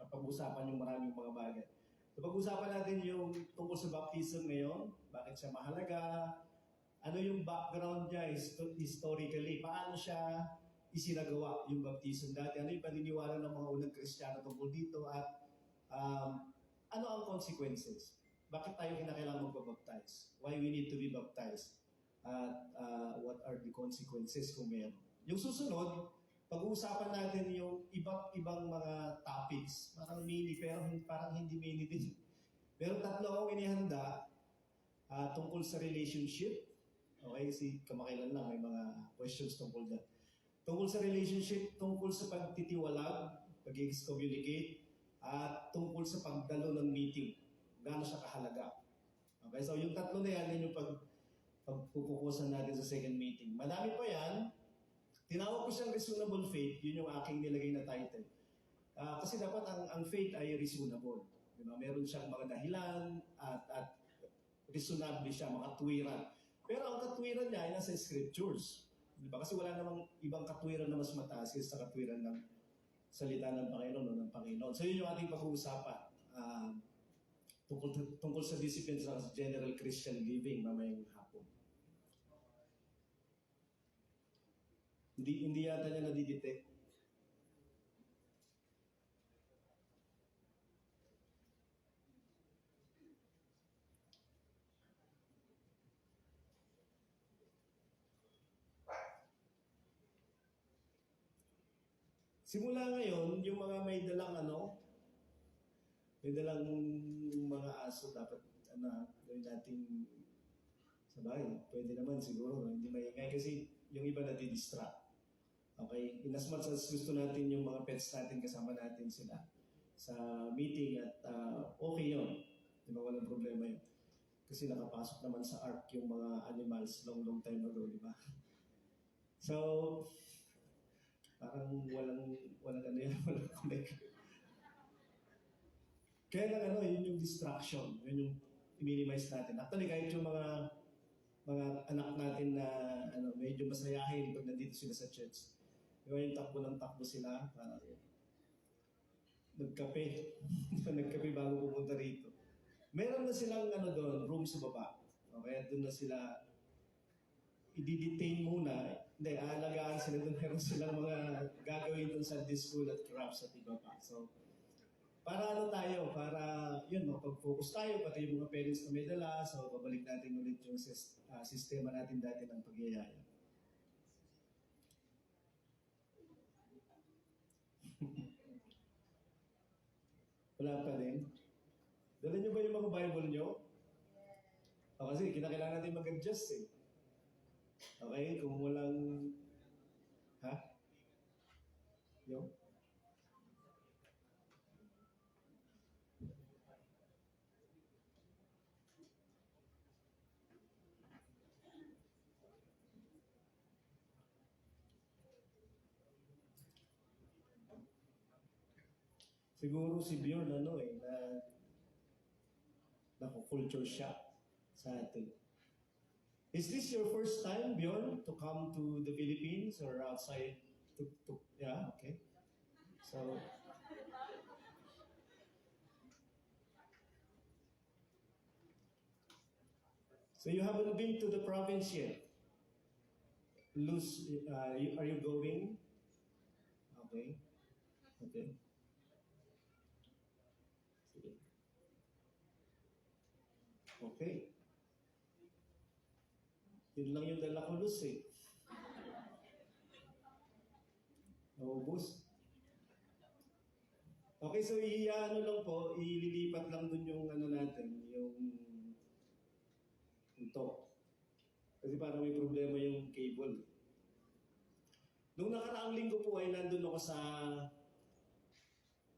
kapag-usapan yung maraming mga bagay. So, pag-usapan natin yung tungkol sa baptism ngayon, bakit siya mahalaga, ano yung background niya historically, paano siya isinagawa yung baptism dati, ano yung paniniwala ng mga unang Kristiyano tungkol dito, at ano ang consequences? Bakit tayo kinakailangan magbabaptize? Why we need to be baptized? At what are the consequences kung meron? Yung susunod, pag-uusapan natin yung iba't ibang mga topics. Parang mini, pero parang hindi mini din. Pero tatlo akong inihanda tungkol sa relationship. Okay, si kamakailan lang may mga questions tungkol dyan. Tungkol sa relationship, tungkol sa pagtitiwalag, pag-excommunicate, at tungkol sa pagdalo ng meeting. Gaano siya kahalaga. Okay, so yung tatlo na yan yung pagpupukusan natin sa second meeting. Madami pa yan. Tinawag ko siyang reasonable faith, yun yung aking nilagay na title. Kasi dapat ang faith ay reasonable. Diba? Meron siyang mga dahilan at reasonable siya, makatwiran. Pero ang katwiran niya ay nasa scriptures. Diba? Kasi wala namang ibang katwiran na mas mataas kaysa sa katwiran ng salita ng Panginoon o ng Panginoon. So yun yung ating pag-uusapan. Tungkol sa discipline sa general Christian living mamayang hapon. Hindi yata niya nadidetect. Simula ngayon, yung mga may dalang may dalang mga aso, dapat gawin natin sa bahay. Pwede naman siguro, hindi maingay kasi yung iba nadidistract. Okay? In as much as gusto natin yung mga pets natin, kasama natin sila sa meeting at okay yun. Di ba? Walang problema yun. Kasi nakapasok naman sa ark yung mga animals long time ago, di ba? So, parang walang yan, walang connect. Kaya lang yun yung distraction, yun yung i-minimize natin. Actually, kahit yung mga anak natin na medyo masayahin pag nandito sila sa church. Di ba yung takbo ng takbo sila, parang nagkape. Nagkape bago pumunta rito. Meron na silang doon, room sa baba. Okay, doon na sila i-detain muna. Hindi, aalagaan sila doon. Meron silang mga gagawin doon sa school at crafts at iba pa. So, para tayo, para yun, mapag-focus tayo, pati yung mga parents na may dala, so babalik natin ulit yung sistema natin dati ng pagyayaya. Wala pa din. Dala nyo ba yung mga Bible nyo? Kasi kinakailangan natin mag-adjust eh. Okay, kung walang... Yung? Siguro si Bjorn naku-culture shock sa atin. Is this your first time, Bjorn, to come to the Philippines or outside? Yeah, okay. So you haven't been to the province yet? Are you going? Okay. Okay. Sige. Okay. Yun lang yung dala ko, Luz eh. Naubos. Okay, so lang po, ililipat lang dun yung natin, yung ito. Kasi parang may problema yung cable. Nung nakaraang linggo po ay nandun ako sa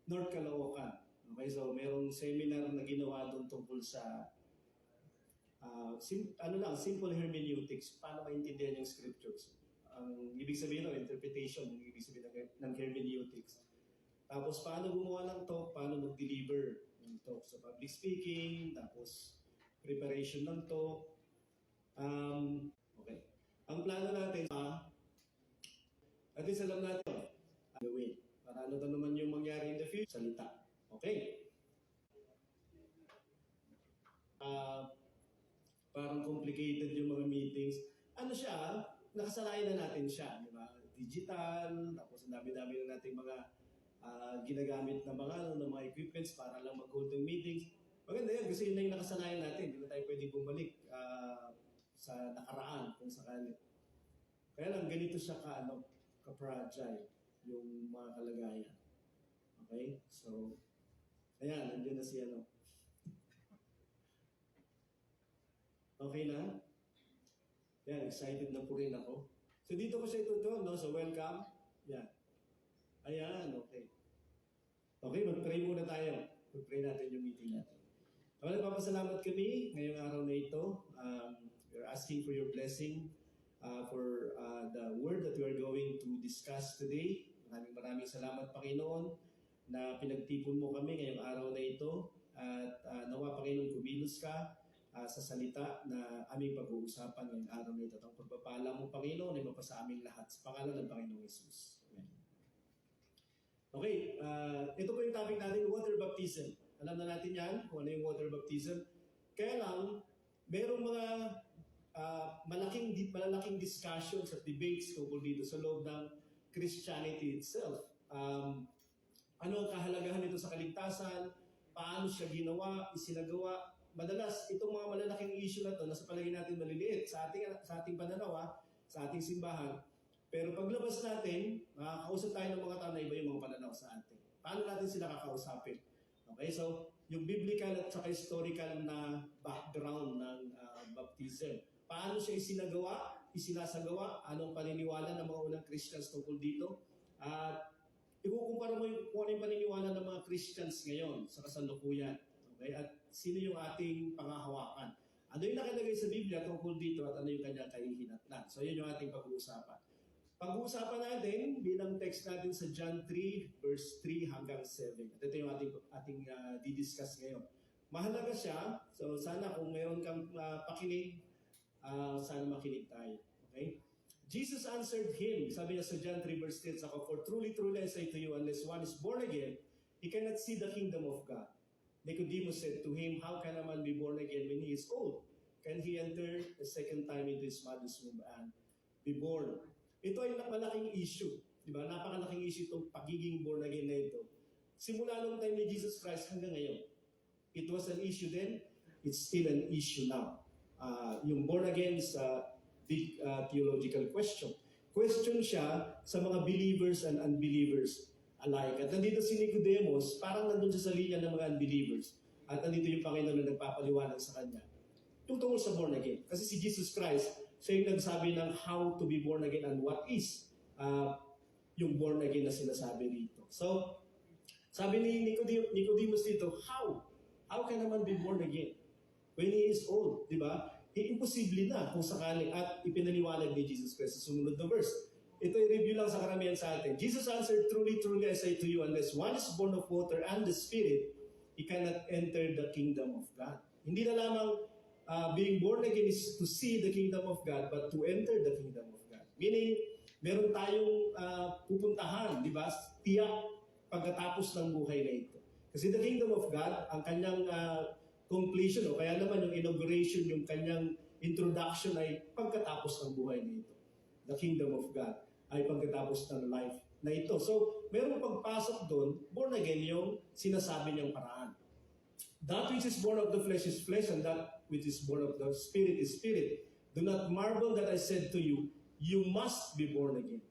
North Caloocan. Okay, so mayroong seminar na ginawa doon tungkol sa simple hermeneutics, paano maintindihan yung scriptures. Ang ibig sabihin ng interpretation, yung ibig sabihin ng hermeneutics. Tapos paano gumawa ng talk, paano mag-deliver ng talk. So public speaking, tapos preparation ng talk. Okay. Ang plano natin, at least alam natin, gawin. Para naman yung mangyari in the future, salita. Okay. Parang complicated yung mga meetings. Ano siya, nakasanayan na natin siya, di ba? Digital, tapos ang dami-dami na nating mga ginagamit na ng mga equipments para lang mag-hold ng meetings. Maganda yan kasi yun na yung nakasanayan natin. Hindi na tayo pwedeng bumalik sa nakaraan kung sakali. Kaya lang ganito siya ka-fragile yung mga kalagayan. Okay? So, ayan, nandiyan na si Okay na? Yan, excited na po rin ako. So dito ko siya itutuon, no? So welcome. Yan. Ayan, okay. Okay, mag-pray muna tayo. Mag-pray natin yung meeting natin. Nagpapasalamat kami ngayong araw na ito. We're asking for your blessing for the word that we are going to discuss today. Maraming salamat, Panginoon, na pinagtipon mo kami ngayong araw na ito. At nawa, Panginoon, kumilos ka sa salita na aming pag-uusapan ngayong araw na ito. At ang pagpapala mo, Panginoon, ay mapasa aming lahat sa pangalan ng Panginoong Jesus. Amen. Okay, ito po yung topic natin, water baptism. Alam na natin yan, kung ano yung water baptism. Kaya lang, merong mga malalaking discussions at debates tungkol dito sa loob ng Christianity itself. Ano ang kahalagahan nito sa kaligtasan? Paano siya ginawa, isinagawa? Madalas, itong mga malalaking issue na ito, nasa palagay natin maliliit sa ating pananaw, sa ating simbahan. Pero paglabas natin, makakausap tayo ng mga tao na iba yung mga pananaw sa atin. Paano natin sila kakausapin? Okay, so yung biblical at saka historical na background ng baptism. Paano siya isinasagawa? Anong paniniwala ng mga unang Christians tungkol dito? At ikukumpara mo kung ano yung paniniwala ng mga Christians ngayon sa kasalukuyan. Okay? At sino yung ating pangahawakan? Ano yung nakalagay sa Biblia tungkol dito at ano yung kanyang kahihinatnan? So yun yung ating pag-uusapan. Pag-uusapan natin bilang text natin sa John 3 verse 3 hanggang 7. At ito yung ating didiscuss ngayon. Mahalaga siya. So sana kung mayroon kang pakinig, sana makinig tayo. Okay? Jesus answered him. Sabi niya sa John 3 verse 10, for truly, truly I say to you, unless one is born again, he cannot see the kingdom of God. Nicodemus said to him, how can a man be born again when he is old? Can he enter a second time into his mother's womb and be born? Ito ay malaking issue. Diba? Napakalaking issue itong pagiging born again na ito. Simula nung time ni Jesus Christ hanggang ngayon. It was an issue then, it's still an issue now. Yung born again is a big theological question. Question siya sa mga believers and unbelievers alike. At nandito si Nicodemus, parang nandun siya sa linya ng mga unbelievers. At nandito yung Panginoon na nagpapaliwanag sa kanya. Tungkol sa born again. Kasi si Jesus Christ, siya yung nagsabi ng how to be born again and what is yung born again na sinasabi dito. So, sabi ni Nicodemus dito, how? How can a man be born again? When he is old, di ba? Imposible na kung sakali at ipinaliwanag ni Jesus Christ sa sumunod na verse. Ito ay review lang sa karamihan sa atin. Jesus answered, truly, truly I say to you, unless one is born of water and the Spirit, he cannot enter the kingdom of God. Hindi na lamang being born again is to see the kingdom of God, but to enter the kingdom of God. Meaning, meron tayong pupuntahan, di ba? Tiyak pagkatapos ng buhay na ito. Kasi the kingdom of God, ang kanyang completion, o kaya naman yung inauguration, yung kanyang introduction ay pagkatapos ng buhay na ito. The kingdom of God ay pagkatapos ng life na ito. So, meron pagpasok doon, born again yung sinasabi niyang paraan. That which is born of the flesh is flesh, and that which is born of the Spirit is spirit. Do not marvel that I said to you, you must be born again.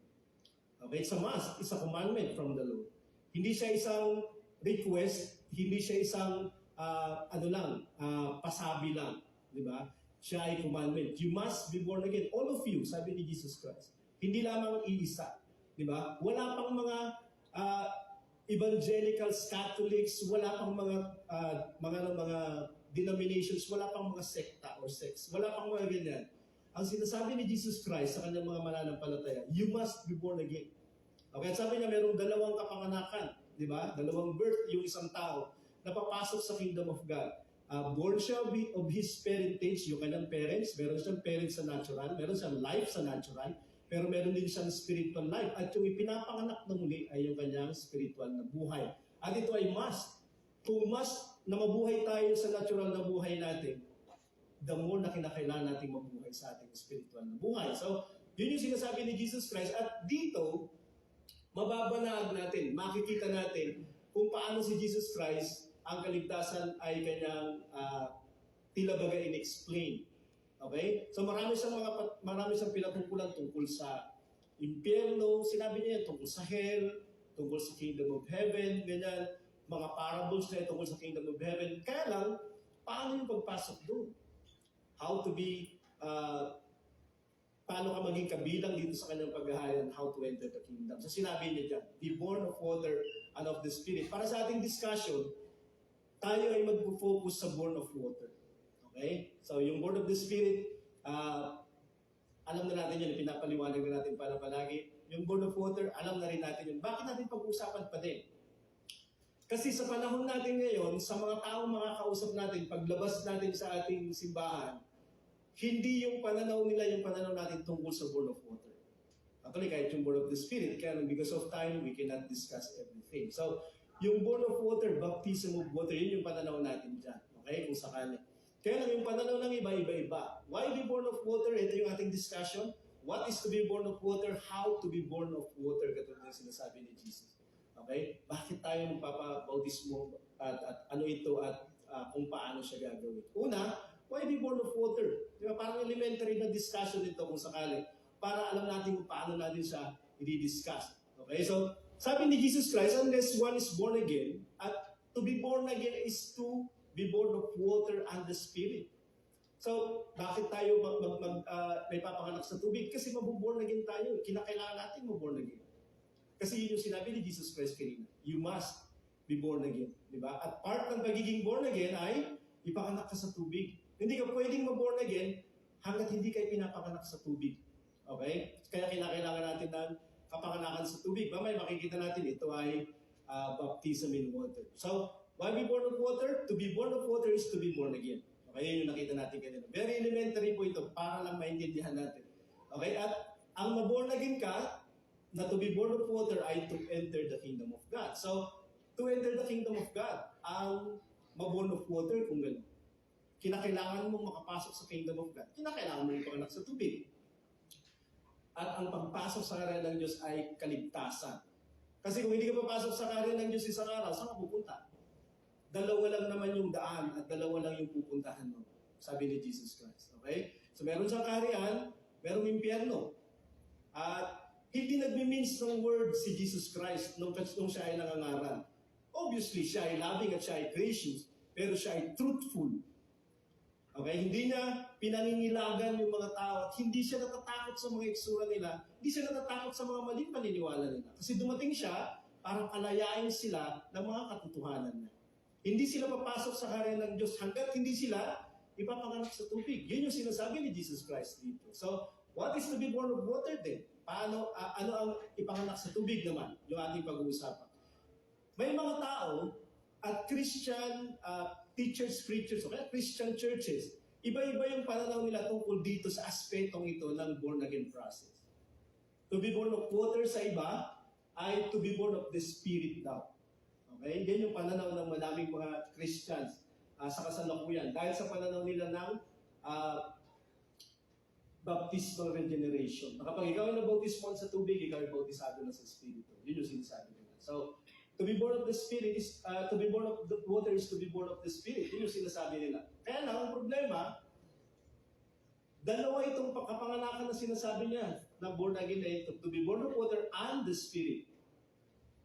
Okay, it's a must. It's a commandment from the Lord. Hindi siya isang request, hindi siya isang pasabi lang. Di ba? Siya ay commandment. You must be born again. All of you, sabi ni Jesus Christ. Hindi lamang iisa. Di ba? Wala pang mga evangelicals, Catholics, wala pang mga denominations, wala pang mga sekta or sects. Wala pang mga ganyan. Ang sinasabi ni Jesus Christ sa kanyang mga mananampalataya, you must be born again. Okay, sabi niya mayroong dalawang kapanganakan, di ba? Dalawang birth yung isang tao na papasok sa kingdom of God. Born siya of his parentage, yung kanyang parents, meron siyang parents sa natural, meron siyang life sa natural, pero meron din siyang spiritual life. At yung ipinapanganak na muli ay yung kanyang spiritual na buhay. At ito ay must. kung mas na mabuhay tayo sa natural na buhay natin, the more na kinakailangan natin mabuhay sa ating spiritual na buhay. So, yun yung sinasabi ni Jesus Christ. At dito, mababanag natin, makikita natin kung paano si Jesus Christ, ang kaligtasan ay kanyang tila baga in-explain. Okay? So marami siyang pinatungkulan tungkol sa impyerno, sinabi niya tungkol sa hell, tungkol sa kingdom of heaven, ganyan, mga parables na tungkol sa kingdom of heaven. Kaya lang, paano yung pagpasok doon? How to be, paano ka maging kabilang dito sa kanyang paghahayan, how to enter the kingdom. So sinabi niya dyan, be born of water and of the Spirit. Para sa ating discussion, tayo ay mag-focus sa born of water. Okay? So yung born of the Spirit, alam na natin yun, pinapaliwanag na natin para palagi. Yung born of water, alam na rin natin yun. Bakit natin pag-uusapan pa din? Kasi sa panahon natin ngayon, sa mga taong makakausap natin, paglabas natin sa ating simbahan, hindi yung pananaw nila yung pananaw natin tungkol sa born of water. Actually, kahit yung born of the Spirit, kaya because of time, we cannot discuss everything. So, yung born of water, baptism of water, yun yung pananaw natin dyan. Okay? Kung sakali. Kaya lang yung pananaw ng iba-iba. Why be born of water? Ito yung ating discussion. What is to be born of water? How to be born of water? Katulad ng sinasabi ni Jesus. Okay? Bakit tayo magpapabautismo at ano ito at kung paano siya gagawin? Una, why be born of water? Diba? Parang elementary na discussion ito kung sakali. Para alam natin kung paano natin siya i-discuss. Okay? So, sabi ni Jesus Christ, unless one is born again, at to be born again is to be born of water and the Spirit. So, bakit tayo may papanganak sa tubig? Kasi mabuborn again tayo. Kinakailangan natin maborn again. Kasi yun yung sinabi ni Jesus Christ kanina. You must be born again. Diba? At part ng pagiging born again ay ipakanak ka sa tubig. Hindi ka pwedeng maborn again hanggat hindi ka pinapanganak sa tubig. Okay? Kaya kinakailangan natin ng kapanganakan sa tubig. Mamaya makikita natin ito ay baptism in water. So, why be born of water? To be born of water is to be born again. Okay, yun yung nakita natin kanina. Very elementary po ito para lang maintindihan natin. Okay, at ang maborn again ka, na to be born of water ay to enter the kingdom of God. So, to enter the kingdom of God, ang maborn of water, kung gano'n. Kinakailangan mo makapasok sa kingdom of God. Kinakailangan mo ipanganak sa tubig. At ang pagpasok sa karya ng Diyos ay kaligtasan. Kasi kung hindi ka papasok sa karya ng Diyos isang araw, saan ka pupunta? Dalawa lang naman yung daan at dalawa lang yung pupuntahan mo. Sabi ni Jesus Christ. Okay? So meron siyang kaharian, merong impyerno. At hindi nagmi-means ng word si Jesus Christ nung siya ay nangangaral. Obviously, siya ay loving at siya ay gracious, pero siya ay truthful. Okay? Hindi niya pinaninilagan yung mga tao at hindi siya natatakot sa mga eksura nila, hindi siya natatakot sa mga maling paniniwala nila. Kasi dumating siya para palayain sila ng mga katotohanan niya. Hindi sila papasok sa karya ng Diyos hanggat hindi sila ipapanganak sa tubig. Yun yung sinasabi ni Jesus Christ dito. So, what is to be born of water then? Paano, ano ang ipanganak sa tubig naman? Yung ating pag-uusapan. May mga tao at Christian teachers, preachers, okay? Christian churches, iba-iba yung pananaw nila tungkol dito sa aspetong ito ng born-again process. To be born of water sa iba ay to be born of the Spirit daw. Okay? Yan yung pananaw ng maraming mga Christians sa kasalukuyan. Dahil sa pananaw nila ng baptismal regeneration. Kapag ikaw ay nabautismoan sa tubig, ikaw ay bautisado na sa Espiritu. Yun yung sinasabi nila. So, to be born of the Spirit is, to be born of the water is to be born of the Spirit. Yun yung sinasabi nila. Kaya lang, ang problema, dalawa itong kapanganakan na sinasabi niya na born again na ito. To be born of water and the Spirit.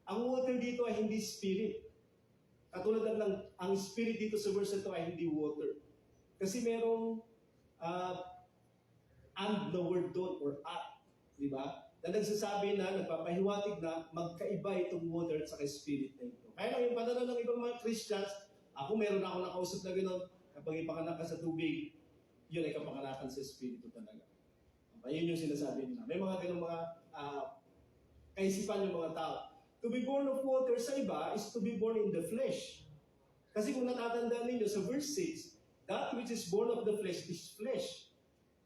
Ang water dito ay hindi Spirit. Katulad ng ang Spirit dito sa verse ito ay hindi water. Kasi merong and the word doon or at. Diba? Na nagsasabi na, nagpapahiwatig na magkaiba itong water at saka spirit na ito. Kaya lang yung pananaw ng ibang mga Christians, meron ako nakausap na gano'n, kapag ipanganak ka sa tubig, yun ay kapanganakan sa espiritu talaga. Okay, yun yung sinasabi nila. May mga ganong mga kaisipan yung mga tao. To be born of water sa iba is to be born in the flesh. Kasi kung natatandaan ninyo sa verse 6, that which is born of the flesh is flesh.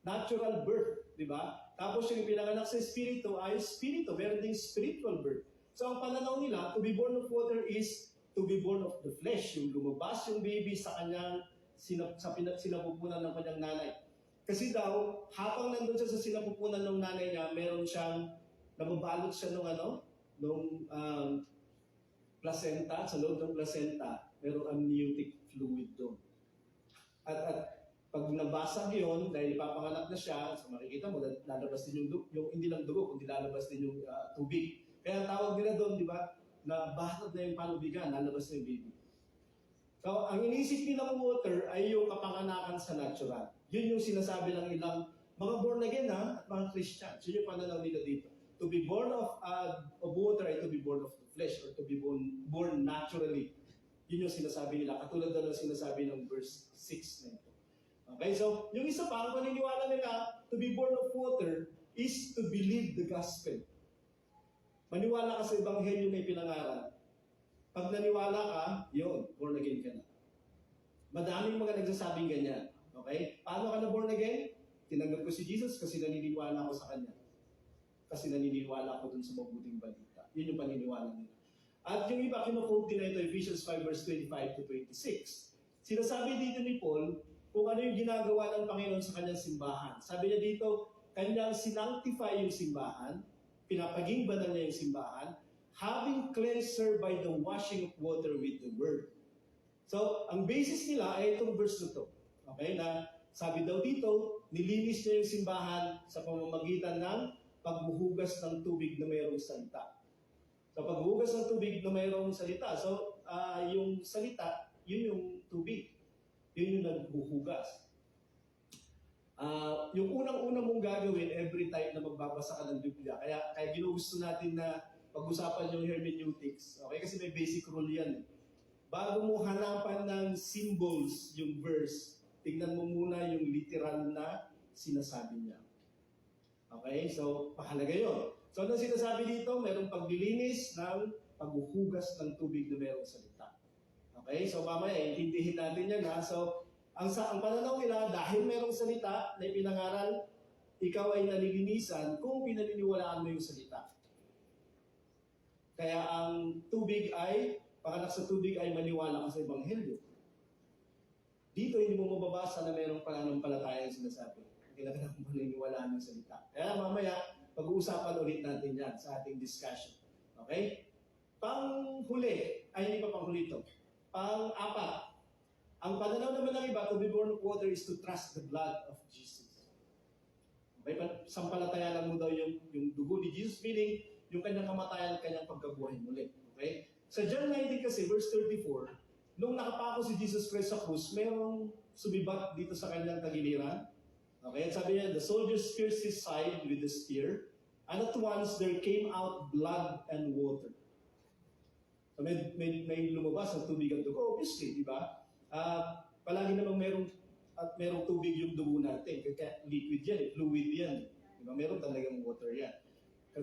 Natural birth, di ba? Tapos yung pinanganak sa espiritu ay espiritu, meron ding spiritual birth. So ang pananaw nila, to be born of water is to be born of the flesh. flesh, yung lumabas yung baby sa kanyang sinapupunan ng kanyang nanay. Kasi daw, habang nandun siya sa sinapupunan ng nanay niya, meron siyang, nababalot siya nung placenta, sa loob ng placenta, merong amniotic fluid doon. At pag nabasag yun, dahil ipapanganak na siya, so makikita mo, lalabas din yung hindi lang dugo, kundi lalabas din yung tubig. Kaya ang tawag nila doon, di ba, na batad na yung panubigan, lalabas na yung baby. So, ang inisip nilang water ay yung kapanganakan sa natural. Yun yung sinasabi ng ilang mga born again at mga Christians. Yun yung pananaw nila dito. To be born of water ay to be born of the flesh or to be born naturally. Yun yung sinasabi nila. Katulad na ng sinasabi ng verse 6 na ito. Okay, so yung isa pa, ang paniniwala nila, to be born of water is to believe the gospel. Maniwala ka sa ebanghelyo na ipinangaral. Pag naniwala ka, yun, born again ka na. Madaming mga nagsasabing ganyan. Okay? Paano ka na born again? Tinanggap ko si Jesus kasi naniniwala ako sa Kanya. Kasi naniniwala ako dun sa mabuting balita. Yun yung paniniwala nila. At yung iba, kinuquote din na ito, Ephesians 5 verse 25 to 26. Sinasabi dito ni Paul, kung ano yung ginagawa ng Panginoon sa kanyang simbahan. Sabi niya dito, kanyang sinanctify yung simbahan, pinapaging banal niya yung simbahan, having cleansed her by the washing of water with the word. So, ang basis nila ay itong verse na to. Okay, na sabi daw dito, nilinis niya yung simbahan sa pamamagitan ng paghuhugas ng tubig na mayroong salita. So, paghuhugas ng tubig na mayroong salita. So, yung salita, yun yung tubig. Yun yung naghuhugas. Yung unang-una mong gagawin every time na magbabasa ka ng Biblia. Kaya ginugusto natin na pag-usapan yung hermeneutics. Okay? Kasi may basic rule yan. Bago mo hanapan ng symbols yung verse, tignan mo muna yung literal na sinasabi niya. Okay? So, mahalaga yun. So, ano sinasabi dito? Merong paglilinis ng paghuhugas ng tubig na merong salita. Okay? So, mamaya, intindihin natin yan ha. So, ang pananaw nila, dahil merong salita na ipinangaral, ikaw ay nalilinisan kung pinaniniwalaan mo yung salita. Kaya ang tubig ay, pagkanak sa tubig ay maniwala ka sa ebanghelyo. Dito, hindi mo mababasa na mayroong pananampalataya yung sinasabi. Kailangan mo maniniwalaan yung salita. Kaya mamaya, pag-uusapan ulit natin yan sa ating discussion. Okay? Panghuli, ay hindi pa panghuli ito. Pang-apat, ang pananaw naman ng iba, to be born of water is to trust the blood of Jesus. Okay? Sampalataya lang mo daw yung dugo ni Jesus, meaning yung kanyang kamatayan, kanyang pagkabuhay muli. Okay? Sa John 19 kasi, verse 34, nung nakapako si Jesus Christ sa krus, mayroong sumibat dito sa kanyang tagiliran. Okay? At sabi niya, the soldiers pierced his side with the spear, and at once there came out blood and water. So may lumabas ng tubig at dugo, obviously, di ba? Palagi namang merong tubig yung dugo natin. Kaya liquid yan, fluid yan. Di ba? Meron talagang water yan.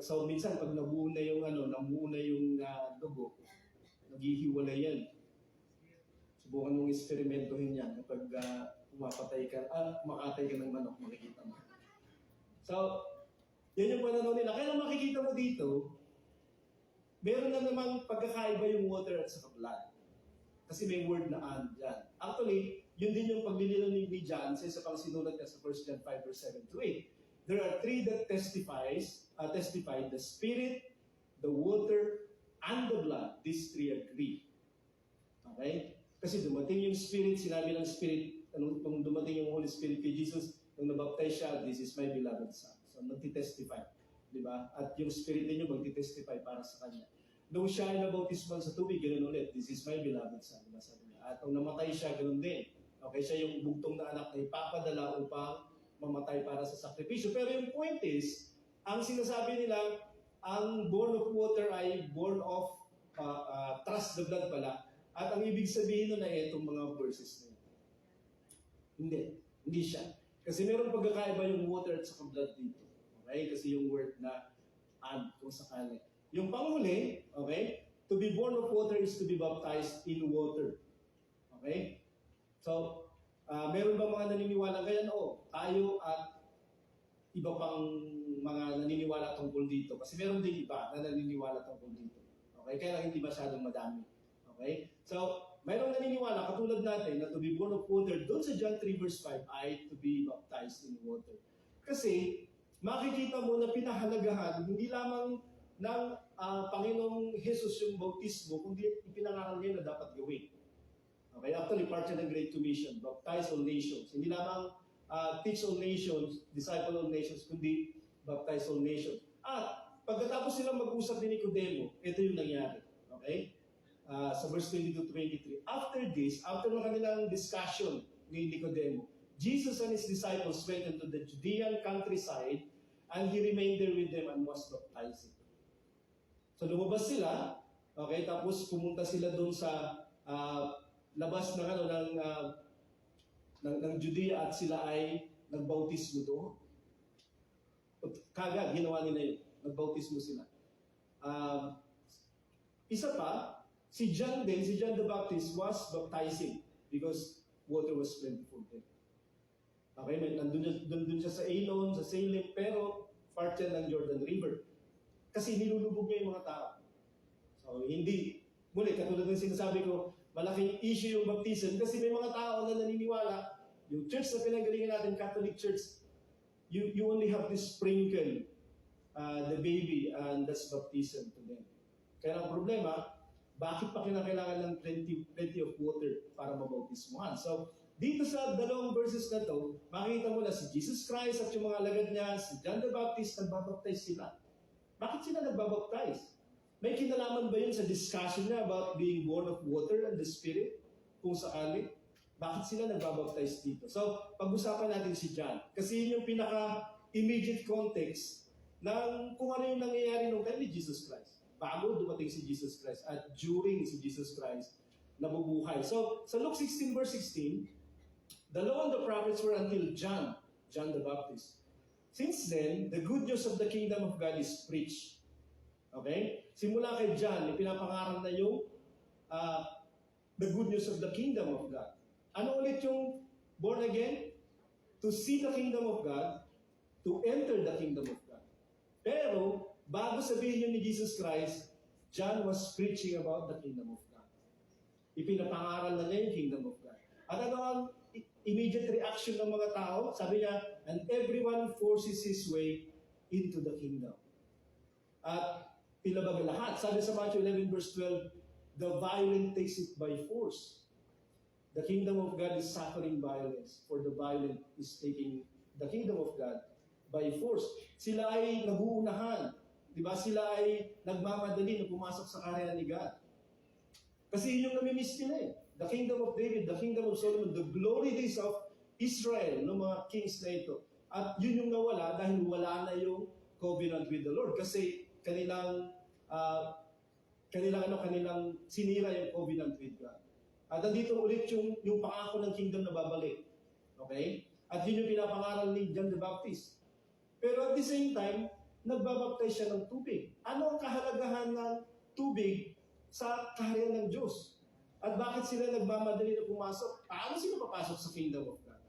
So minsan pag namuo na yung dugo, naghihiwalay yan. Subukan mong eksperimentohin yan kapag makatay ka ng manok, makikita mo. So, yan yung pananaw nila. Kaya makikita mo dito, meron na namang pagkakaiba yung water at saka blood. Kasi may word na and dyan. Actually, yun din yung paglilinig ni John sa isa pang sinulat niya sa 1 John 5 verse 7 to 8. There are three that testify, the Spirit, the water, and the blood. These three agree. Okay? Kasi dumating yung Spirit, sinabi ng Spirit, nung dumating yung Holy Spirit kay Jesus, nung nabaptize siya, this is my beloved Son. So, nagtitestify. Diba? At yung Spirit ninyo magtitestify para sa Kanya. Nung siya ay nabautisman sa tubig, ganoon ulit, this is my beloved Son. Diba? Sabi niya. At nung namatay siya, ganoon din. Okay, siya yung bugtong na anak na ipapadala upang mamatay para sa sakripisyo. Pero yung point is, ang sinasabi nila, ang born of water ay born of trust the blood pala. At ang ibig sabihin nun ay itong mga verses na yun. Hindi siya. Kasi meron pagkakaiba yung water at saka blood dito. Okay? Kasi yung word na and kung sakali. Yung panghuli, okay? To be born of water is to be baptized in water. Okay? So, meron ba mga naniniwala ganyan? Oo, tayo at iba pang mga naniniwala tungkol dito. Kasi meron din iba na naniniwala tungkol dito. Okay? Kaya lang hindi masyadong madami. Okay? So, mayroong naniniwala, katulad natin, na to be born of water, doon sa John 3 verse 5, ay to be baptized in water. Kasi, makikita mo na pinahalagahan, hindi lamang ng Panginoong Jesus yung bautismo, kundi ipinangaral niya na dapat gawin. Okay, actually, part yan ng Great Commission, baptize all nations. Hindi lamang teach all nations, disciple all nations, kundi baptize all nations. At pagkatapos silang mag-usap ni Nicodemo, ito yung nangyari. Okay? Sa verse 22-23. After this, after ng kanilang discussion ni Nicodemo, Jesus and His disciples went into the Judean countryside and He remained there with them and was baptizing. So lumabas sila, okay, tapos pumunta sila doon sa labas ng ng Judea at sila ay nagbautismo doon. Kagad, ginawa nila yun. Nagbautismo sila. Isa pa, si John the Baptist was baptizing because water was plentiful there. Okay, nandun siya sa Elon, sa Salem, pero part yan ng Jordan River. Kasi nilulubog niya yung mga tao. So, hindi, muli, katulad ng sinasabi ko, malaking issue yung baptism kasi may mga tao na naniniwala, yung church na pinagalingan natin, Catholic Church, you only have to sprinkle the baby and that's baptism to them. Kaya ang problema, bakit pa kinakailangan ng plenty of water para mabautismuhan? So, dito sa dalawang verses na to, makikita mo na si Jesus Christ at yung mga alagad niya, si John the Baptist, nagbabaptize sila. Bakit sila nagbabaptize? May kinalaman ba yun sa discussion niya about being born of water and the Spirit? Kung sakali, bakit sila nagbabaptize dito? So, pag-usapan natin si John. Kasi yun yung pinaka-immediate context ng kung ano yung nangyayari nung time ni Jesus Christ. Bago dumating si Jesus Christ at during si Jesus Christ nabubuhay. So, sa Luke 16 verse 16, the law and the prophets were until John the Baptist. Since then, the good news of the kingdom of God is preached. Okay? Simula kay John, ipinapangaral na yung the good news of the kingdom of God. Ano ulit yung born again? To see the kingdom of God, to enter the kingdom of God. Pero, bago sabihin yun ni Jesus Christ, John was preaching about the kingdom of God. Ipinapangaral na niya yung kingdom of God. At ano ang immediate reaction ng mga tao? Sabi niya, and everyone forces his way into the kingdom. At pinabag lahat. Sabi sa Matthew 11 verse 12, the violent takes it by force. The kingdom of God is suffering violence, for the violent is taking the kingdom of God by force. Sila ay naguunahan. Diba? Sila ay nagmamadali na pumasok sa karya ni God. Kasi yun yung namimiss nila eh. The kingdom of David, the kingdom of Solomon, the glory days of Israel, ng mga kings na ito. At yun yung nawala dahil wala na yung covenant with the Lord. Kasi kanilang sinira yung covenant with God. At nandito ulit yung pangako ng kingdom na babalik. Okay? At yun yung pinapangaral ni John the Baptist. Pero at the same time, nagbabaptize siya ng tubig. Ano ang kahalagahan ng tubig sa kaharian ng Diyos? At bakit sila nagmamadali na pumasok? Paano sila papasok sa kingdom of God?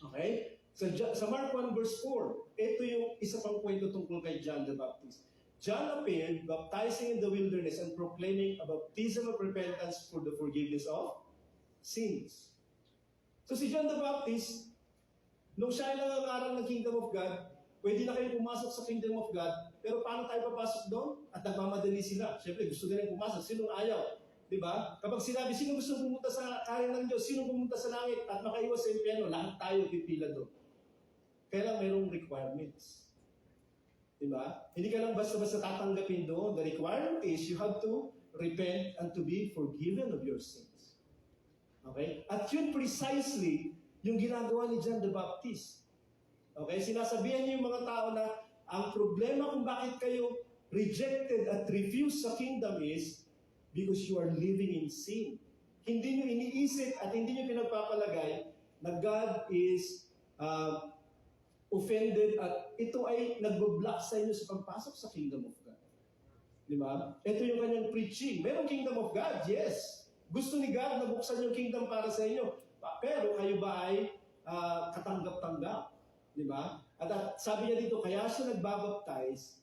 Okay? Sa Mark 1 verse 4, ito yung isa pang kwento tungkol kay John the Baptist. John appeared, baptizing in the wilderness and proclaiming a baptism of repentance for the forgiveness of sins. So si John the Baptist, nung siya ay nangangaral ng kingdom of God, pwede na kayo pumasok sa kingdom of God, pero paano tayo papasok doon? At nagmamadali sila. Siyempre, gusto nila pumasok. Sinong ayaw? Diba? Kapag sinabi, sino gusto pumunta sa kaya ng Diyos? Sino pumunta sa langit at makaiwas sa impyerno? Lahat tayo pipila doon. Kaya mayroong requirements. Diba? Hindi ka lang basta-basta tatanggapin doon. The requirement is you have to repent and to be forgiven of your sins. Okay? At yun precisely yung ginagawa ni John the Baptist. Okay? Sinasabihan niya yung mga tao na ang problema kung bakit kayo rejected at refused sa kingdom is because you are living in sin. Hindi niyo iniisip at hindi niyo pinagpapalagay na God is offended at ito ay nagbo-block sa inyo sa pagpasok sa kingdom of God. Di ba? Ito yung kanyang preaching. Merong kingdom of God, yes. Gusto ni God na buksan yung kingdom para sa inyo. Pero kayo ba ay katanggap-tanggap? Di ba? At sabi niya dito, kaya siya nagbabaptize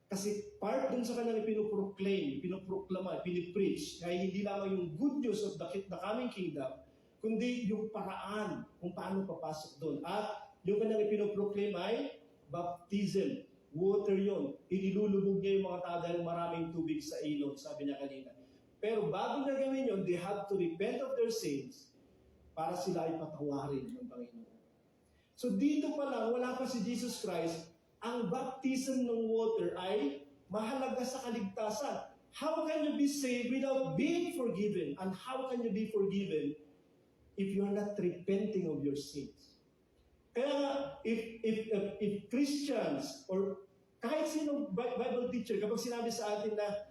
Kasi part dun sa kanyang pinoproklama, pinipreach, ay hindi lamang yung good news of the coming kingdom, kundi yung paraan kung paano papasok doon. At yung kanyang ipinoproclaim ay baptism, water yon. Inilulubog niya yung mga tao dahil maraming tubig sa ilog, sabi niya kanina. Pero bago na gawin yun, they have to repent of their sins para sila ay patawarin ng Panginoon. So dito pa lang, wala pa si Jesus Christ, ang baptism ng water ay mahalaga sa kaligtasan. How can you be saved without being forgiven? And how can you be forgiven if you are not repenting of your sins? Kaya nga, if Christians or kahit sinong Bible teacher, kapag sinabi sa atin na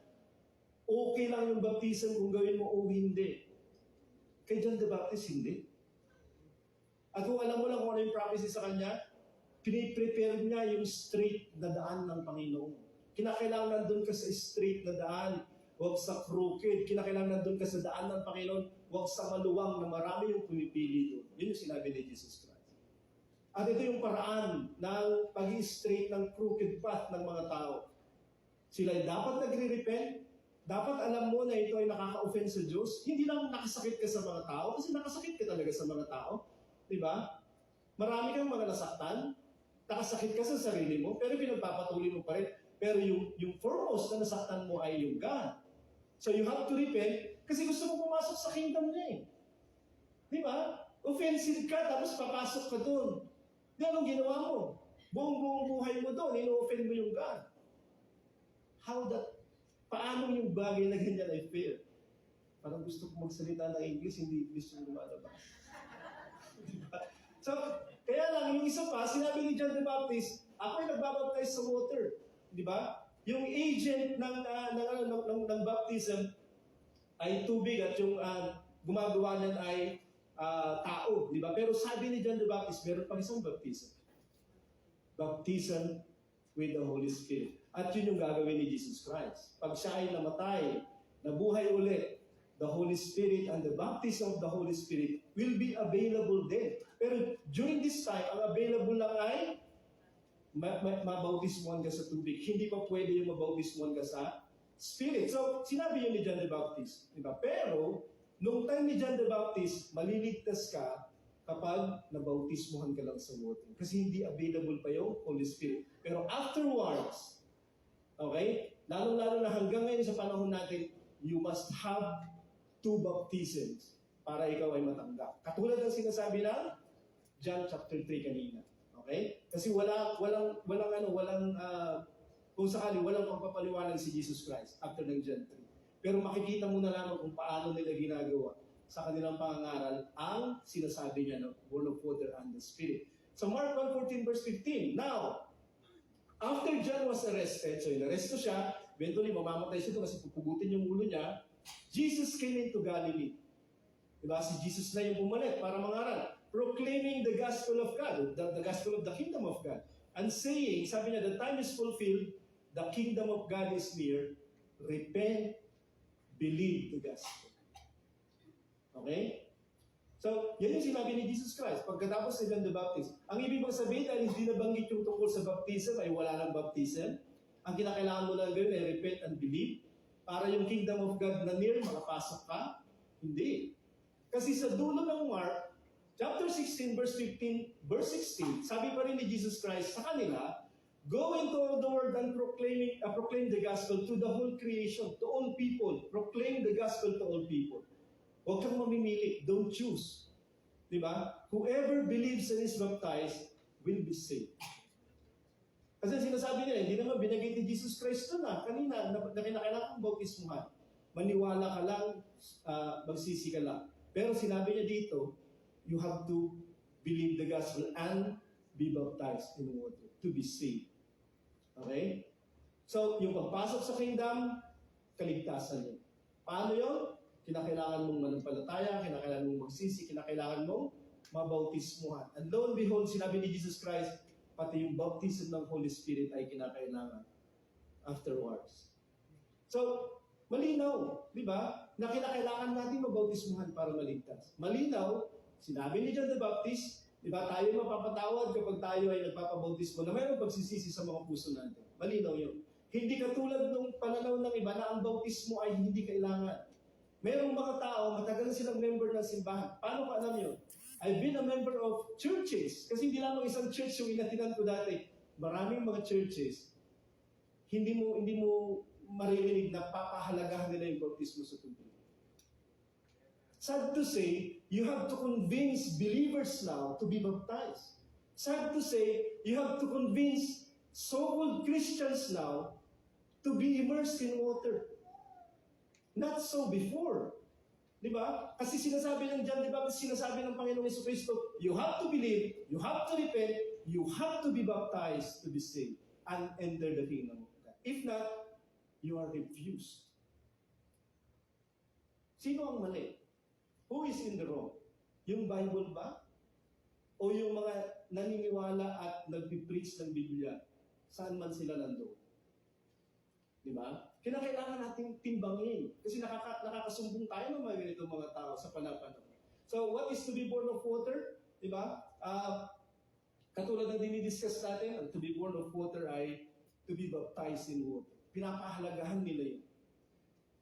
okay lang yung baptism kung gawin mo o hindi, kay John the Baptist, hindi. At kung alam mo lang kung ano yung prophecy sa kanya, piniprepare niya yung straight na daan ng Panginoon. Kinakailangan nandun ka sa straight na daan, huwag sa crooked. Kinakailangan nandun ka sa daan ng Panginoon, huwag sa maluwang na marami yung pumipili doon. Yun yung sinabi ni Jesus Christ. At ito yung paraan ng pag-straight ng crooked path ng mga tao. Sila ay dapat nagre-repent, dapat alam mo na ito ay nakaka-offend sa Diyos. Hindi lang nakasakit ka sa mga tao, kasi nakasakit ka talaga sa mga tao. Diba? Marami kang mga nasaktan, nakasakit ka sa sarili mo, pero pinagpapatuloy mo pa rin. Pero yung foremost na nasaktan mo ay yung God. So you have to repent kasi gusto mo pumasok sa kingdom niya eh. Di ba? Offensive ka, tapos papasok ka doon. Di anong ginawa mo? Buong buhay mo doon, ino-offend mo yung God. Paano yung bagay na ganyan ay fair? Parang gusto ko magsalita ng English, hindi gusto ko lumalabas. Diba? So, kaya lang, yung isa pa, sinabi ni John the Baptist, ako ay nagbabaptize sa water. Di ba? Yung agent ng baptism ay tubig at yung gumagawa niyan ay tao. Di ba? Pero sabi ni John the Baptist, meron pang isang baptism. Baptism with the Holy Spirit. At yun yung gagawin ni Jesus Christ. Pag siya ay namatay, nabuhay ulit, the Holy Spirit and the baptism of the Holy Spirit will be available then. Pero during this time, ang available lang ay mabautismuhan ka sa tubig. Hindi pa pwede yung mabautismuhan ka sa Spirit. So, sinabi yun ni John the Baptist. Diba? Pero, nung time ni John the Baptist, maliligtas ka kapag nabautismuhan ka lang sa water. Kasi hindi available pa yung Holy Spirit. Pero afterwards, okay, lalo-lalo na hanggang ngayon sa panahon natin, you must have 2 baptisms para ikaw ay matanggap. Katulad ng sinasabi ng John chapter 3 kanina. Okay? Kasi kung sakali, walang pagpapaliwanag si Jesus Christ after ng John 3. Pero makikita mo na lamang kung paano nila ginagawa sa kanilang pangangaral ang sinasabi niya ng Word of Water and the Spirit. So Mark 1:14 verse 15. Now, after John was arrested, so inaresto siya, eventually mamamatay siya doon kasi pupugutin yung ulo niya, Jesus came into Galilee. Diba? Si Jesus na yung bumalik para mangaral. Proclaiming the gospel of God, the gospel of the kingdom of God. And saying, sabi niya, the time is fulfilled, the kingdom of God is near, repent, believe the gospel. Okay? So, yan yung sinabi ni Jesus Christ. Pagkatapos ni John the Baptist, ang ibig bang sabihin dahil hindi nabanggit yung tungkol sa baptism ay wala ng baptism. Ang kinakailangan mo lang gawin ay repent and believe. Para yung kingdom of God na near, makapasok ka? Hindi. Kasi sa dulo ng Mark, chapter 16, verse 16, sabi pa rin ni Jesus Christ sa kanila, go into all the world and proclaim the gospel to the whole creation, to all people. Proclaim the gospel to all people. Huwag kang mamimili. Don't choose. Diba? Whoever believes and is baptized will be saved. Kasi sinasabi nila, hindi naman binagay ni Jesus Christ ito na kanina na kinakailangan kong bautismuhan. Maniwala ka lang, magsisi ka lang. Pero sinabi niya dito, you have to believe the gospel and be baptized in water to be saved. Okay? So, yung pagpasok sa kingdom, kaligtasan yun. Paano yun? Kinakailangan mong manampalataya, kinakailangan mong magsisi, kinakailangan mong mabautismuhan. And lo and behold, sinabi ni Jesus Christ, pati yung baptism ng Holy Spirit ay kinakailangan afterwards. So, malinaw, di ba? Na kinakailangan natin mabautismuhan para maligtas. Malinaw, sinabi ni John the Baptist, di ba, tayo mapapatawad kapag tayo ay nagpapabautismo na mayroong pagsisisi sa mga puso natin. Malinaw yun. Hindi katulad nung pananaw ng iba na ang bautismo ay hindi kailangan. Merong mga tao, matagal na silang member ng simbahan. Paano ko alam yun? I've been a member of churches. Kasi hindi lamang isang church yung inatinan ko dati. Maraming mga churches, hindi mo maririnig na papahalagahan nila yung bautismo sa tubig. Sad to say, you have to convince believers now to be baptized. Sad to say, you have to convince so-called Christians now to be immersed in water. Not so before. Di ba? Kasi sinasabi ng John, di ba? Sinasabi ng Panginoong Jesucristo, you have to believe, you have to repent, you have to be baptized to be saved and enter the kingdom of God. If not, you are refused. Sino ang mali? Who is in the wrong? Yung Bible ba? O yung mga naniniwala at nagpipreach ng Biblia? Saan man sila nandoon? Di ba? Kinakailangan nating timbangin. Kasi nakakasumbong tayo ng mga ganitong mga tao sa panahon. So, what is to be born of water? Di ba? Katulad ng dinidiscuss natin, to be born of water ay to be baptized in water. Pinapahalagahan nila yun.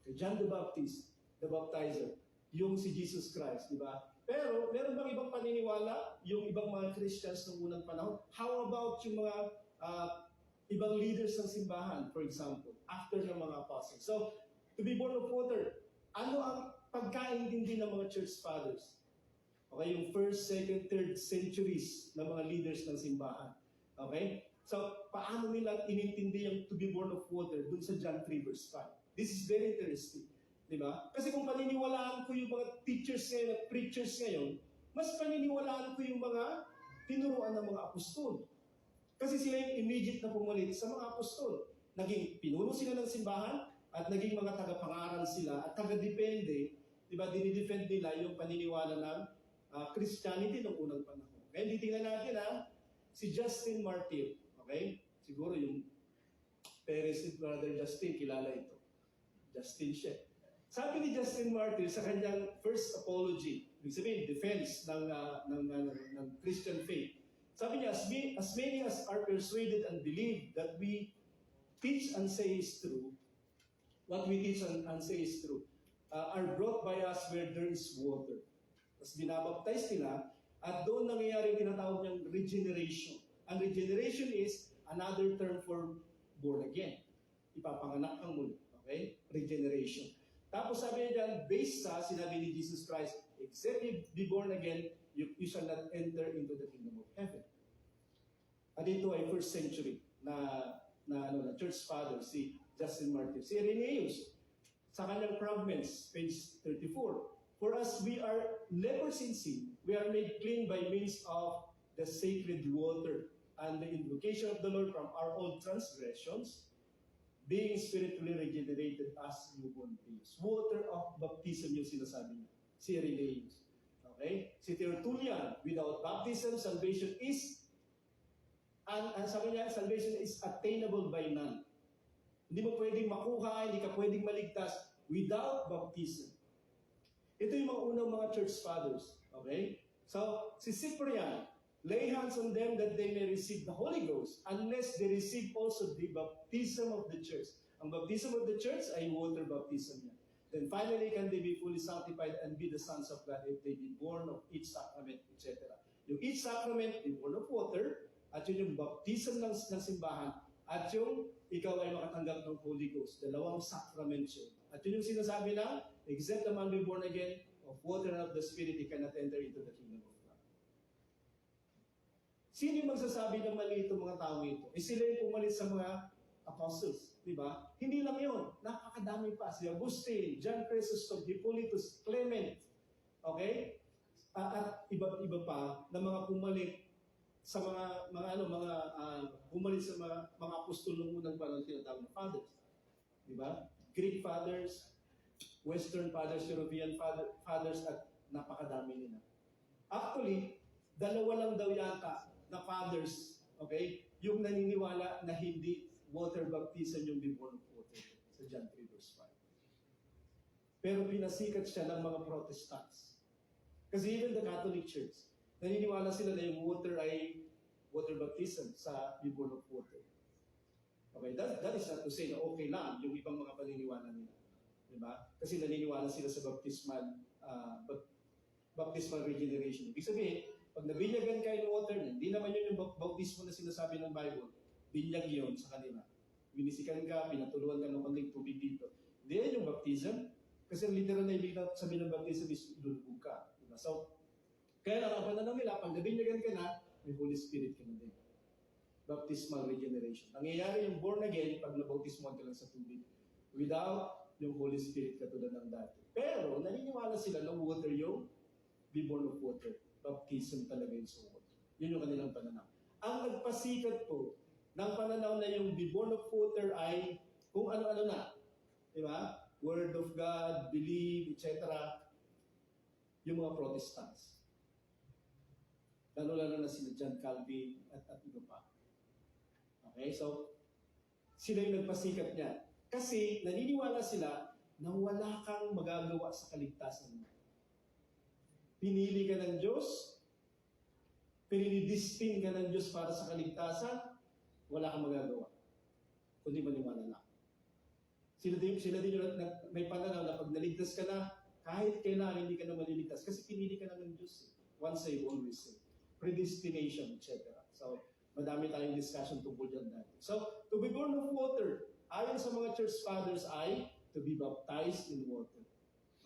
Kay John the Baptist, the baptizer, yung si Jesus Christ, di ba? Pero, meron bang ibang paniniwala? Yung ibang mga Christians ng unang panahon? How about yung mga ibang leaders ng simbahan, for example, after ng mga apostles? So, to be born of water, ano ang pagkaintindi ng mga church fathers? Okay, yung 1st, 2nd, 3rd centuries ng mga leaders ng simbahan. Okay? So, paano nila inintindi yung to be born of water dun sa John 3 verse 5? This is very interesting. Di ba? Kasi kung paniniwalaan ko yung mga teachers ngayon at preachers ngayon, mas paniniwalaan ko yung mga tinuruan ng mga apostol. Kasi sila yung immediate na pumalit sa mga apostol. Naging pinuno sila ng simbahan at naging mga tagapangaral sila at taga-depende, di ba, dinidefend nila yung paniniwala ng Christianity noong unang panahon. Kaya tingnan natin si Justin Martyr. Okay? Siguro yung parents ni Brother Justin, kilala ito. Justin siya. Sabi ni Justin Martyr sa kanyang first apology, ibig sabihin, defense ng Christian faith. Sabi niya, as many as are persuaded and believe that we teach and say is true, what we teach and say is true, are brought by us where there is water. Tapos binabaptize nila, at doon nangyayari yung tinatawag niyang regeneration. Ang regeneration is another term for born again. Ipapanganak kang muli. Okay? Regeneration. Tapos sabi niya dyan, based sa sinabi ni Jesus Christ, except you be born again, you shall not enter into the kingdom of heaven. At ito ay 1st century na church father, si Justin Martyr. Si Irenaeus, sa kanyang fragments, page 34, for us we are lepers in sin, we are made clean by means of the sacred water and the invocation of the Lord from our old transgressions, being spiritually regenerated as newborn beings. Water of baptism yung sinasabi niya. Si Irenaeus. Okay? Si Tertullian, without baptism, salvation is, and sabi niya, salvation is attainable by none. Hindi mo pwedeng makuha, hindi ka pwedeng maligtas without baptism. Ito yung mga unang mga church fathers. Okay? So, si Cyprian, lay hands on them that they may receive the Holy Ghost unless they receive also the baptism of the church. Ang baptism of the church ay water baptism yan. Then finally, can they be fully sanctified and be the sons of God if they be born of each sacrament, etc. Yung each sacrament, be born of water, at yun yung baptism ng simbahan, at yung ikaw ay makatanggap ng Holy Ghost. Dalawang sacrament yun. At yun yung sinasabi na, except a man be born again of water and of the Spirit, he cannot enter into the kingdom of God. Sino yung magsasabi ng mali itong mga tao ito? Sila yung pumalit sa mga apostles, di ba? Hindi lang yun. Napakadami pa. Si Augustine, John Chrysostom, Hippolytus, Clement, okay? At iba pa na mga pumalit sa pumalit sa mga apostol ng unang panahon tinatawag na fathers. Di ba? Greek fathers, Western fathers, European fathers, at napakadami nila. Actually, dalawa lang daw yata na fathers, okay, yung naniniwala na hindi water baptism yung be born of water sa John 3 verse 5. Pero pinasikat siya ng mga Protestants. Kasi even the Catholic Church, naniniwala sila na yung water ay water baptism sa be born of water. Okay, that is not to say na okay lang yung ibang mga paniniwala nila. Diba? Kasi naniniwala sila sa baptismal regeneration. Ibig sabihin, pag nabinyagan kayo ng water, hindi naman yun yung baptismo na sinasabi ng Bible. Binyag yun sa kanila. Binisikan ka, pinatuluan ka ng konting tubig dito. Hindi yan yung baptism. Kasi literal na ibig sabihin ng baptism is ilulubog ka. Diba? So, kaya lang ang pananaw nila, pag nabinyagan ka na, may Holy Spirit ka na din. Baptismal regeneration. Nangyayari yung born again pag nabautismuhan ka lang sa tubig. Without yung Holy Spirit katulad ng dati. Pero, naniniwala sila na water yung be born of water. Baptism talaga yung sa water. Yun yung kanilang pananaw. Ang nagpasikat po ng pananaw na yung be born of water ay kung ano-ano na. Diba? Word of God, believe, etc. Yung mga Protestants. Lalo-lalo na sila John Calvin at iba pa. Okay? So, sila yung nagpasikat niya. Kasi naniniwala sila na wala kang magagawa sa kaligtasan mo. Pinili ka ng Diyos, pinidistin ka ng Diyos para sa kaligtasan, wala kang magagawa. Kundi maniwala lang. Sila din yung may pananaw na pag naligtas ka na, kahit kailan hindi ka na maliligtas. Kasi pinili ka na ng Diyos. Once saved, always saved. Predestination, etc. So, madami tayong discussion tungkol dyan dati. So, to be born of water, ayon sa mga church fathers ay to be baptized in water.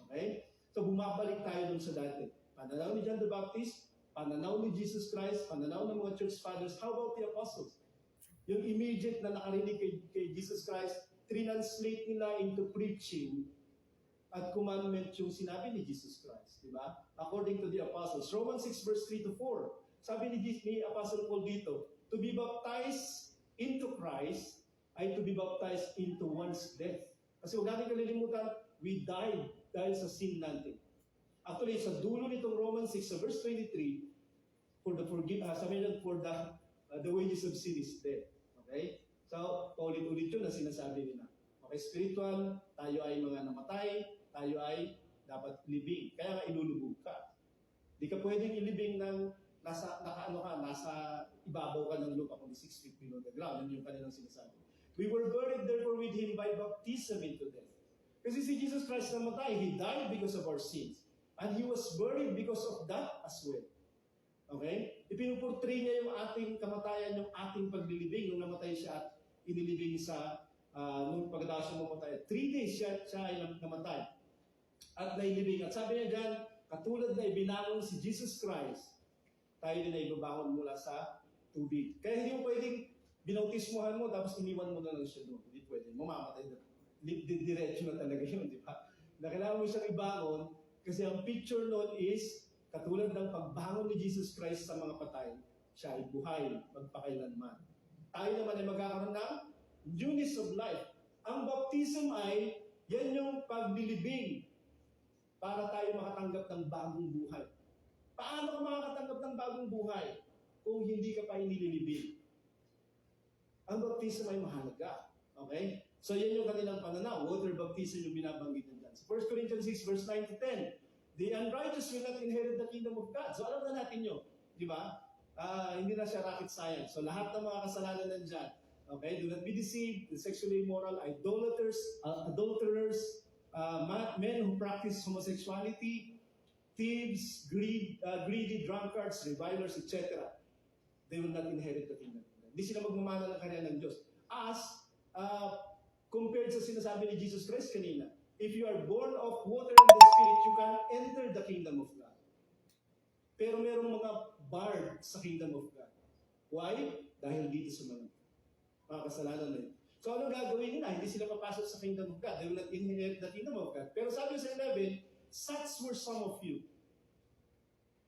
Okay? So, bumabalik tayo dun sa dati. Pananaw ni John the Baptist, pananaw ni Jesus Christ, pananaw ng mga church fathers. How about the apostles? Yung immediate na nakarinig kay Jesus Christ, translate nila into preaching at commandment yung sinabi ni Jesus Christ. Diba? According to the apostles. Romans 6 verse 3 to 4. Sabi ni Apostle Paul dito, to be baptized into Christ ay to be baptized into one's death. Kasi huwag natin kalilimutan, we died dahil sa sin natin. Actually, sa dulo nitong Romans 6, sa verse 23, for the wages of sin is death. Okay? So, paulit-ulit yun na sinasabi nila. Okay, spiritual, tayo ay mga namatay, tayo ay dapat libing. Kaya nga ilulubog ka. Di ka pwedeng ilibing ng nasa ibabaw ka ng lupa, kung 6 feet below the ground. Yun yung kanilang sinasabi. We were buried therefore with Him by baptism into death. Kasi si Jesus Christ namatay, He died because of our sins. And He was buried because of that as well. Okay? Ipinupurtray niya yung ating kamatayan, yung ating paglilibing nung namatay siya at inilibing sa nung pagkatapos siya mamatay. 3 days siya ay namatay at nailibing. At sabi niya dyan, katulad na ibinangon si Jesus Christ, tayo din ay ibabangon mula sa tubig. Kaya hindi mo pwedeng binautismuhan mo tapos iniwan mo na lang siya doon. Hindi pwede. Mamamatay na. Diretso na talaga yun, di ba? Na kailangan mo siyang ibangon kasi ang picture noon is katulad ng pagbangon ni Jesus Christ sa mga patay, siya ay buhay magpakailanman. Tayo naman ay magkakaroon ng newness of life. Ang baptism ay, yan yung paglilibing para tayo makatanggap ng bagong buhay. Paano ka makakatanggap ng bagong buhay kung hindi ka pa inililibing? Ang baptism ay mahalaga. Okay? So yan yung kanilang pananaw. Water baptism yung binabanggit nila. So 1 Corinthians 6 verse 9 to 10. The unrighteous will not inherit the kingdom of God. So alam na natin yun. Di ba? Hindi na siya rocket science. So lahat ng mga kasalanan nandyan. Okay? Do not be deceived, the sexually immoral, adulterers, men who practice homosexuality, thieves, greedy, drunkards, revilers, etc. They will not inherit the kingdom. Hindi sila magmamana ng kanya ng Diyos. As compared sa sinasabi ni Jesus Christ kanina, if you are born of water and the Spirit, you can enter the kingdom of God. Pero merong mga barred sa kingdom of God. Why? Dahil dito sa mga kasalanan na yun. So ano gagawin nila? Hindi sila papasok sa kingdom of God. They will not inherit the kingdom of God. Pero sabi sa 11, such were some of you.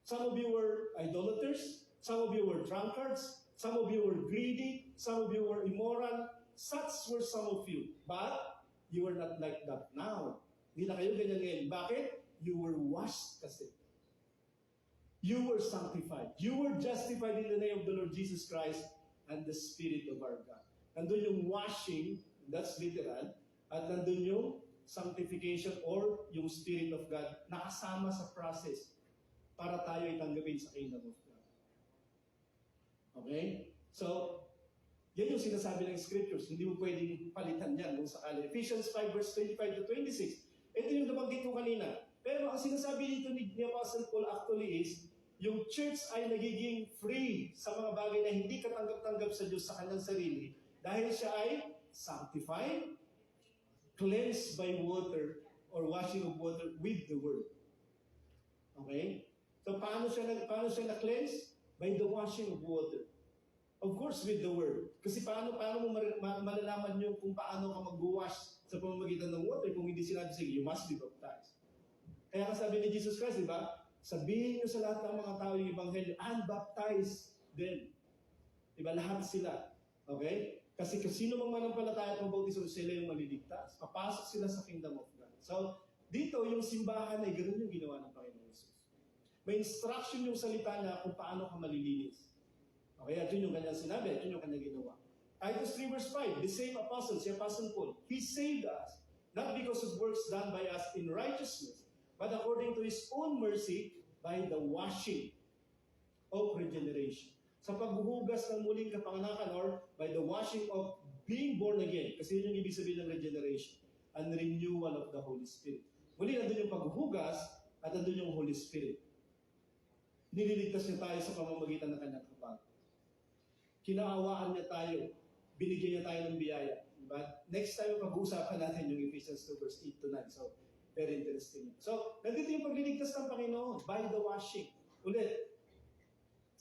Some of you were idolaters. Some of you were drunkards. Some of you were greedy. Some of you were immoral. Such were some of you. But you were not like that now. Hindi na kayo ganyan ngayon. Bakit? You were washed kasi. You were sanctified. You were justified in the name of the Lord Jesus Christ and the Spirit of our God. Nandun yung washing, that's literal, at nandun yung sanctification or yung Spirit of God nakasama sa process para tayo ay tanggapin sa kingdom of God. Okay? So, Yan yung sinasabi ng scriptures. Hindi mo pwedeng palitan yan kung sakali. Ephesians 5 verse 25 to 26. Ito yung nabanggit ko kanina. Pero ang sinasabi dito ni Apostle Paul actually is, yung church ay nagiging free sa mga bagay na hindi katanggap-tanggap sa Diyos sa kanyang sarili dahil siya ay sanctified, cleansed by water, or washing of water with the word. Okay? So paano siya na-cleanse? By the washing of water. Of course, with the word. Kasi paano mo malalaman nyo kung paano ka mag-wash sa pamamagitan ng water kung hindi sinabi, sige, you must be baptized. Kaya kasabi ni Jesus Christ, di ba? Sabihin nyo sa lahat ng mga tao yung Ebanghelyo, and baptize them. Di ba? Lahat sila. Okay? Kasi sino mang manampalataya at mabautismo, sila yung maliligtas. Papasok sila sa kingdom of God. So, dito, yung simbahan ay ganoon yung ginawa ng Panginoon Jesus. May instruction yung salita na kung paano ka malilinis. Okay, at yun yung kanyang sinabi, at yun yung kanyang ginawa. Titus 3 verse 5, the same apostle, si Apostle Paul, he saved us, not because of works done by us in righteousness, but according to His own mercy, by the washing of regeneration. Sa paghuhugas ng muling kapanganakan, or by the washing of being born again, kasi yun yung ibig sabihin ng regeneration, and renewal of the Holy Spirit. Muli, nandun yung paghuhugas, at nandun yung Holy Spirit. Nililigtas niya tayo sa pamamagitan ng kanyang kapal. Kinaawaan niya tayo, binigyan niya tayo ng biyaya. But next time, pag-uusapan natin yung Ephesians 2 verse 8 to 9. So, very interesting. So, nandito yung pagliligtas ng Panginoon by the washing. Ulit,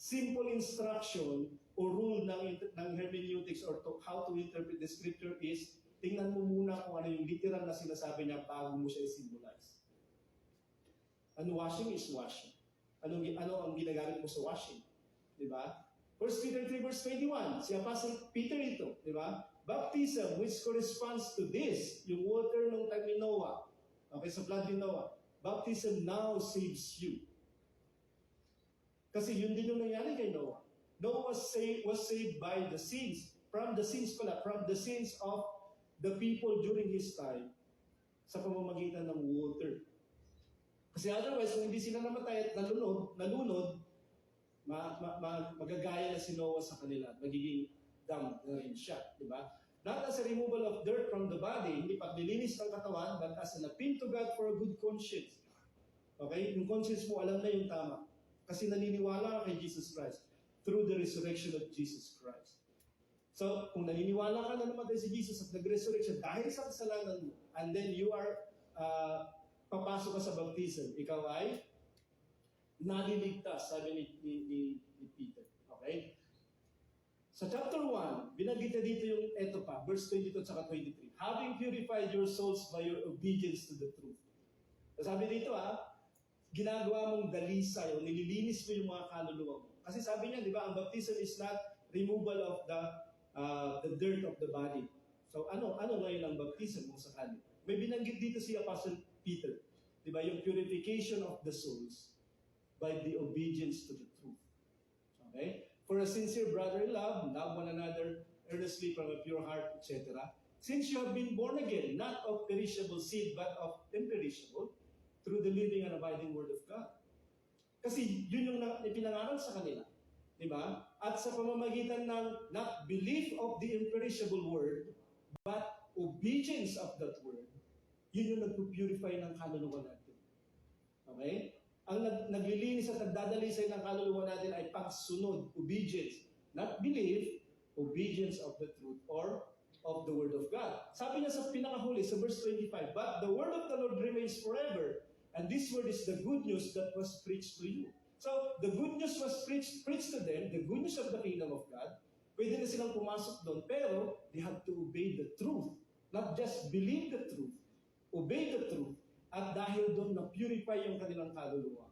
simple instruction o rule ng hermeneutics or how to interpret the scripture is, tingnan mo muna kung ano yung literal na sinasabi niya bago mo siya i-symbolize. Ano washing is washing. Ano ang ginagamit mo sa washing? Diba? 1 Peter 3 verse 21, si Apostle Peter ito, diba? Baptism which corresponds to this, yung water ng time ni Noah, okay, sa flood ni Noah. Baptism now saves you. Kasi yun din yung nangyari kay Noah. Noah was saved by the sins. From the sins of the people during his time sa pamamagitan ng water. Kasi otherwise, kung hindi sila namatay at nalunod, magagaya na si Noah sa kanila. Magiging damned na rin siya. Diba? Not as a removal of dirt from the body, hindi paglilinis ng katawan, but as an appeal to God for a good conscience. Okay? Yung conscience mo, alam na yung tama. Kasi naniniwala ka kay Jesus Christ through the resurrection of Jesus Christ. So, kung naniniwala ka na namatay si Jesus at nag-resurrect siya dahil sa kasalanan mo, and then you are papasok ka sa baptism, ikaw ay naliligtas, sabi ni Peter. Okay? Sa chapter 1, binanggit na dito yung eto pa, verse 22 at 23. Having purified your souls by your obedience to the truth. So sabi dito ginagawa mong dalisay o nililinis mo yung mga kaluluwa mo. Kasi sabi niya, di ba, ang baptism is not removal of the dirt of the body. So ano ngayon ang baptism mo sakali? May binanggit dito si Apostle Peter. Di ba, yung purification of the souls by the obedience to the truth. Okay? For a sincere brotherly love one another earnestly from a pure heart, etc. Since you have been born again, not of perishable seed, but of imperishable, through the living and abiding Word of God. Kasi yun yung ipinangaral sa kanila. Diba? At sa pamamagitan ng not belief of the imperishable Word, but obedience of that Word, yun yung nagpupurify ng kaluluwa natin. Okay? Ang naglilinis at nagdadalisay ng kaluluwa natin ay pagsunod, obedience. Not belief, obedience of the truth or of the Word of God. Sabi niya sa pinakahuli, sa verse 25, but the Word of the Lord remains forever, and this Word is the good news that was preached to you. So, the good news was preached to them, the good news of the kingdom of God. Pwede na silang pumasok doon, pero they have to obey the truth. Not just believe the truth, obey the truth. At dahil doon, na-purify yung kanilang kaluluwa.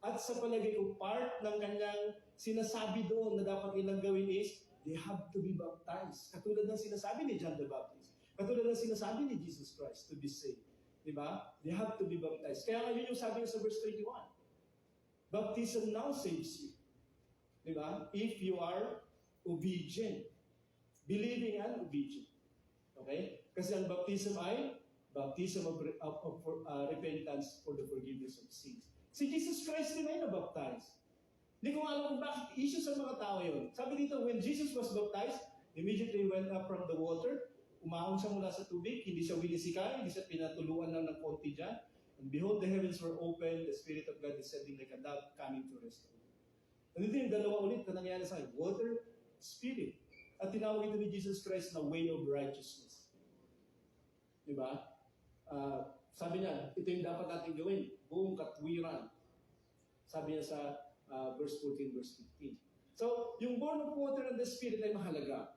At sa palagay ko, part ng kanyang sinasabi doon na dapat nilang gawin is, they have to be baptized. Katulad ng sinasabi ni John the Baptist. Katulad ng sinasabi ni Jesus Christ to be saved. Diba? They have to be baptized. Kaya ngayon yung sabi niya sa verse 21. Baptism now saves you. Diba? If you are obedient. Believing and obedient. Okay? Kasi ang baptism ay baptism of repentance for the forgiveness of sins. Si Jesus Christ din ay nabaptize. Hindi ko alam kung bakit issue sa mga tao yun. Sabi dito, when Jesus was baptized, Immediately he went up from the water. Umahon siya mula sa tubig. Hindi siya winisikay. Hindi siya pinatuluan lang ng konti dyan. And behold, the heavens were open. The Spirit of God descending like a dove coming to rest on him. And ito yung dalawa ulit na nangyari sa akin. Water, Spirit. At tinawag ito ni Jesus Christ na way of righteousness. Diba? Sabi niya, ito yung dapat natin gawin. Buong katwiran. Sabi niya sa verse 14, verse 15. So, yung born of water and the Spirit ay mahalaga.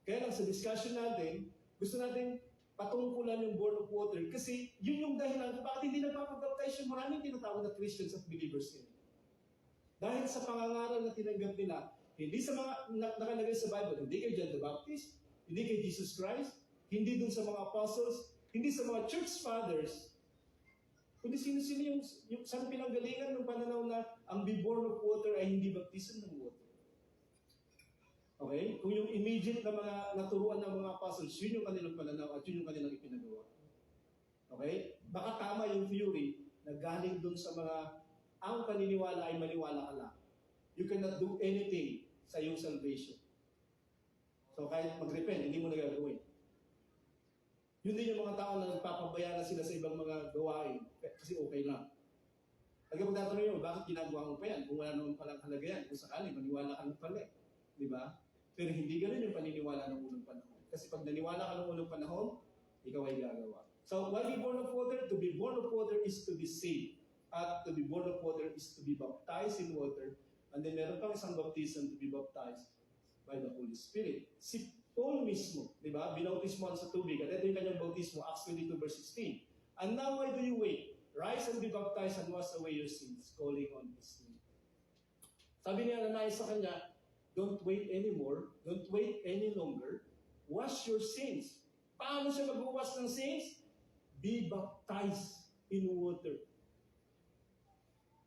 Kaya lang sa discussion natin, gusto natin patungkulan yung born of water kasi yun yung dahilan kung bakit hindi nagpapabaptize yung maraming tinatawag na Christians at believers nila. Dahil sa pangangaral na tinanggap nila, hindi sa mga nakalagay sa Bible, hindi kay John the Baptist, hindi kay Jesus Christ, hindi dun sa mga apostles, hindi sa mga church fathers, kundi sino-sino yung saan pinanggalingan ng pananaw na ang be born of water ay hindi baptism ng water. Okay? Kung yung immediate na mga naturuan ng mga apostles, yun yung kanilang pananaw at yun yung kanilang ipinagawa. Okay? Baka tama yung theory na galing dun sa mga ang paniniwala ay maniwala ka lang. You cannot do anything sa iyong salvation. So kahit mag-repent, hindi mo na gagawin. Yun din yung mga tao na nagpapabayaan sila sa ibang mga gawain kasi okay lang. Pagka magtatanong nyo, bakit ginagawa mo pa yan? Kung wala naman palang halaga yan, kung sakali, maniwala ka ng pala. Di ba? Pero hindi ganun yung paniniwala ng unang panahon. Kasi pag naniwala ka ng unang panahon, ikaw ay gagawa. So, why be born of water? To be born of water is to be saved. At to be born of water is to be baptized in water. And then meron pang isang baptism to be baptized by the Holy Spirit. Si Paul mismo, di ba? Binautismoan sa tubig. At ito yung kanyang bautismo, Acts 22 verse 16. And now why do you wait? Rise and be baptized and wash away your sins, calling on His name. Sabi niya Ananias sa kanya, don't wait anymore. Don't wait any longer. Wash your sins. Paano siya magwawash ng sins? Be baptized in water.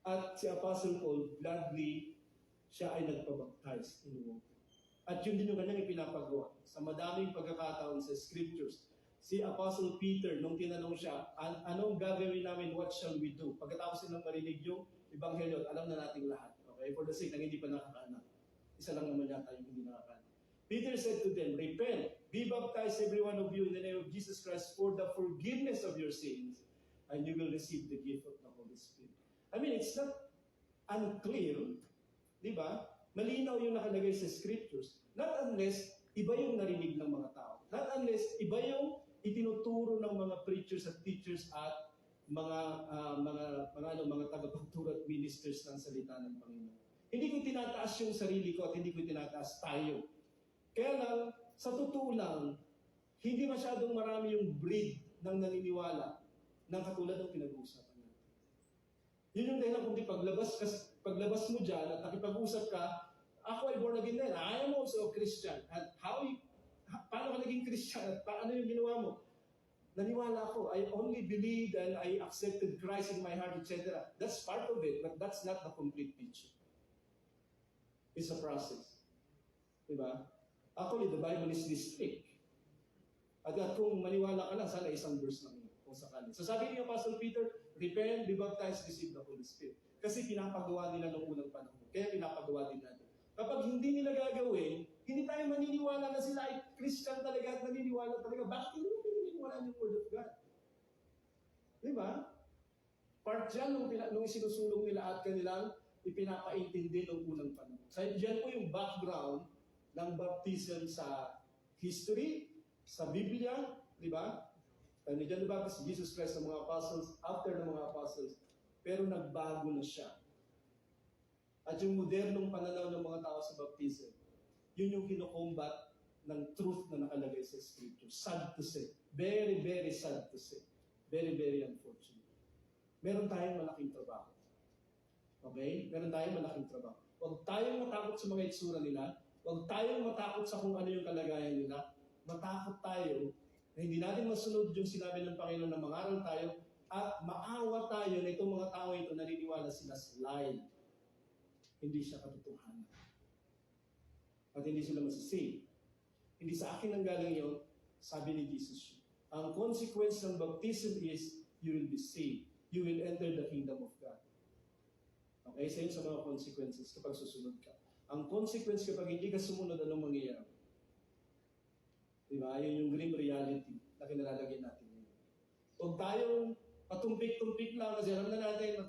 At si Apostle Paul, gladly, siya ay nagpabaptize in water. At yun din yung kanyang ipinapagawa. Sa madaming pagkakataon sa scriptures, si Apostle Peter, nung tinanong siya, anong gagawin namin, what shall we do? Pagkatapos silang marinig yung Ebanghelyo, alam na natin lahat. Okay? For the sake ng hindi pa nakakaanak. Isa lang naman yata yung hindi nakakaanak. Peter said to them, repent, be baptized every one of you in the name of Jesus Christ for the forgiveness of your sins, and you will receive the gift of the Holy Spirit. I mean, it's not unclear, di ba? Malinaw yung nakalagay sa scriptures. Not unless iba yung narinig ng mga tao. Not unless iba yung itinuturo ng mga preachers at teachers at mga tagapagturo at ministers ng salita ng Panginoon. Hindi ko tinataas yung sarili ko at hindi ko tinataas tayo. Kaya lang, sa totoo lang, hindi masyadong marami yung breed ng naniniwala ng katulad ng pinag-uusapan natin. Yun yung dahilan kung di paglabas mo dyan at nakipag-usap ka, ako ay born again din. I am also a Christian. At paano ka naging Christian? At paano yung ginawa mo? Naniwala ako. I only believed and I accepted Christ in my heart, etc. That's part of it, but that's not the complete picture. It's a process. Diba? Actually, the Bible is this strict. At kung maniwala ka lang, sana isang verse lang yun, kung sakali. So sabi ni Apostle Peter, repent, be baptized, receive the Holy Spirit. Kasi pinapagawa nila noong unang panahon. Kaya pinapagawa din natin. Kapag hindi nila gagawin, hindi tayo maniniwala na sila ay Christian talaga at naniniwala talaga. Bakit hindi mo pininiwala yung Word of God? Diba? Part yan nung isinusulong nila at kanilang ipinapaintindi noong unang panahon. So dyan po yung background ng baptism sa history, sa Biblia, di ba? Ni John the Baptist, Jesus Christ, ng mga apostles, after ng mga apostles, pero nagbago na siya. At yung modernong pananaw ng mga tao sa baptism, yun yung kinokombat ng truth na nakalagay sa Scripture. Sad to say. Very, very sad to say. Very, very unfortunate. Meron tayong malaking trabaho. Okay? Meron tayong malaking trabaho. Huwag tayong matakot sa mga itsura nila. Huwag tayong matakot sa kung ano yung kalagayan nila. Matakot tayo na hindi natin masunod yung sinabi ng Panginoon na mangaral tayo at maawa tayo na itong mga tao ito naniniwala sila sa lie. Hindi siya katotohanan. At hindi sila masisave. Hindi sa akin ang galing yun, sabi ni Jesus. Ang consequence ng baptism is, you will be saved. You will enter the kingdom of God. Okay, sa yun sa mga consequences kapag susunod ka. Ang consequence kapag hindi ka sumunod, anong mangyayari? Di ba? Yun yung grim reality na kinalalagyan natin ngayon. Huwag tayong patumpik-tumpik lang kasi alam na natin,